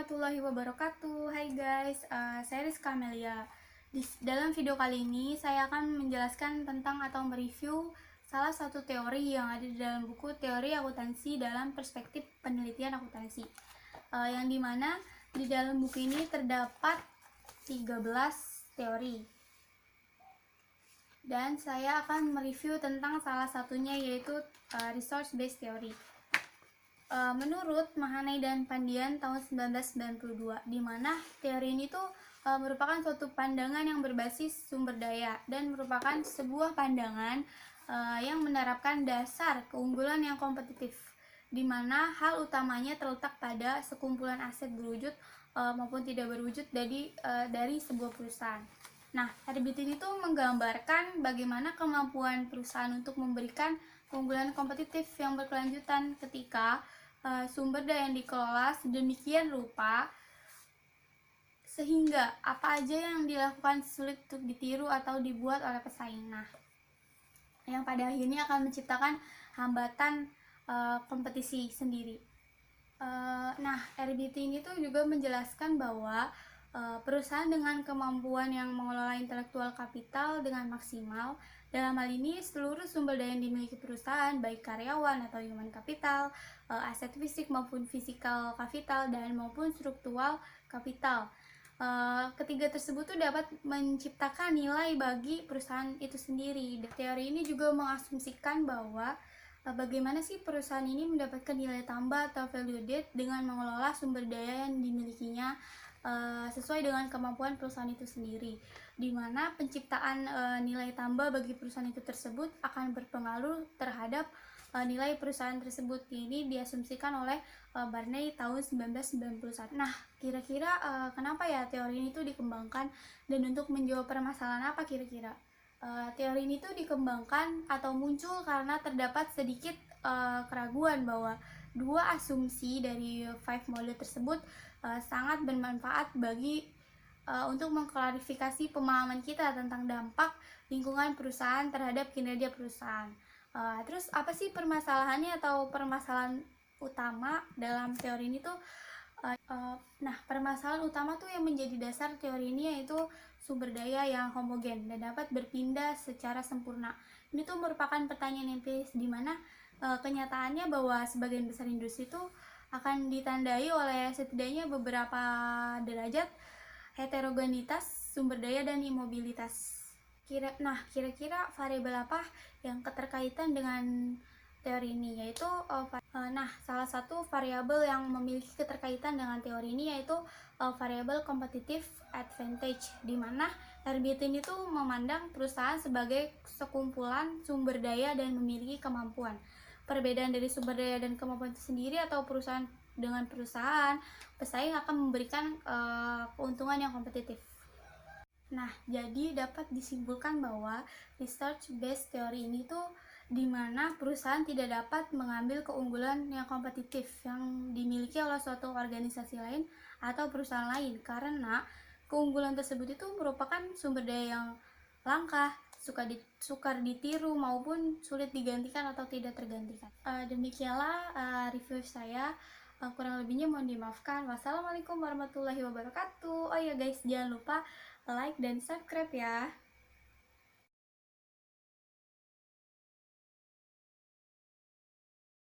warahmatullahi wabarakatuh. Hai guys, saya Rizka Amelia. Dalam video kali ini saya akan menjelaskan tentang atau mereview salah satu teori yang ada di dalam buku Teori Akuntansi dalam Perspektif Penelitian Akuntansi. Yang dimana di dalam buku ini terdapat 13 teori. Dan saya akan mereview tentang salah satunya, yaitu Resource Based Theory. Menurut Mahaney dan Pandian tahun 1992, di mana teori ini tuh merupakan suatu pandangan yang berbasis sumber daya dan merupakan sebuah pandangan yang menerapkan dasar keunggulan yang kompetitif, di mana hal utamanya terletak pada sekumpulan aset berwujud maupun tidak berwujud dari sebuah perusahaan. Nah, RBT ini tuh menggambarkan bagaimana kemampuan perusahaan untuk memberikan keunggulan kompetitif yang berkelanjutan ketika sumber daya yang dikelola sedemikian rupa sehingga apa aja yang dilakukan sulit untuk ditiru atau dibuat oleh pesaing. Nah, yang pada akhirnya akan menciptakan hambatan kompetisi sendiri. Nah, RBT ini tuh juga menjelaskan bahwa perusahaan dengan kemampuan yang mengelola intelektual kapital dengan maksimal, dalam hal ini seluruh sumber daya yang dimiliki perusahaan, baik karyawan atau human capital, aset fisik maupun physical capital, dan maupun struktural capital. Ketiga tersebut tuh dapat menciptakan nilai bagi perusahaan itu sendiri. Teori ini juga mengasumsikan bahwa bagaimana sih perusahaan ini mendapatkan nilai tambah atau value added dengan mengelola sumber daya yang dimilikinya sesuai dengan kemampuan perusahaan itu sendiri, di mana penciptaan nilai tambah bagi perusahaan itu tersebut akan berpengaruh terhadap nilai perusahaan tersebut. Ini diasumsikan oleh Barney tahun 1991. Nah, kira-kira kenapa ya teori ini tuh dikembangkan dan untuk menjawab permasalahan apa kira-kira? Teori ini tuh dikembangkan atau muncul karena terdapat sedikit keraguan bahwa dua asumsi dari five model tersebut sangat bermanfaat untuk mengklarifikasi pemahaman kita tentang dampak lingkungan perusahaan terhadap kinerja perusahaan. Terus apa sih permasalahannya atau permasalahan utama dalam teori ini tuh? Nah, permasalahan utama tuh yang menjadi dasar teori ini yaitu sumber daya yang homogen dan dapat berpindah secara sempurna. Ini tuh merupakan pertanyaan empiris di mana kenyataannya bahwa sebagian besar industri itu akan ditandai oleh setidaknya beberapa derajat heterogenitas sumber daya dan imobilitas. Kira-kira variabel apa yang keterkaitan dengan teori ini, yaitu salah satu variabel yang memiliki keterkaitan dengan teori ini yaitu variabel competitive advantage, di mana RBT ini tuh memandang perusahaan sebagai sekumpulan sumber daya dan memiliki kemampuan. Perbedaan dari sumber daya dan kemampuan itu sendiri atau perusahaan dengan perusahaan pesaing akan memberikan keuntungan yang kompetitif. Nah, jadi dapat disimpulkan bahwa research based teori ini tuh di mana perusahaan tidak dapat mengambil keunggulan yang kompetitif yang dimiliki oleh suatu organisasi lain atau perusahaan lain karena keunggulan tersebut itu merupakan sumber daya yang langka, sukar ditiru maupun sulit digantikan atau tidak tergantikan. Demikianlah review saya. Kurang lebihnya mohon dimaafkan. Wassalamualaikum warahmatullahi wabarakatuh. Oh ya guys, jangan lupa like dan subscribe ya.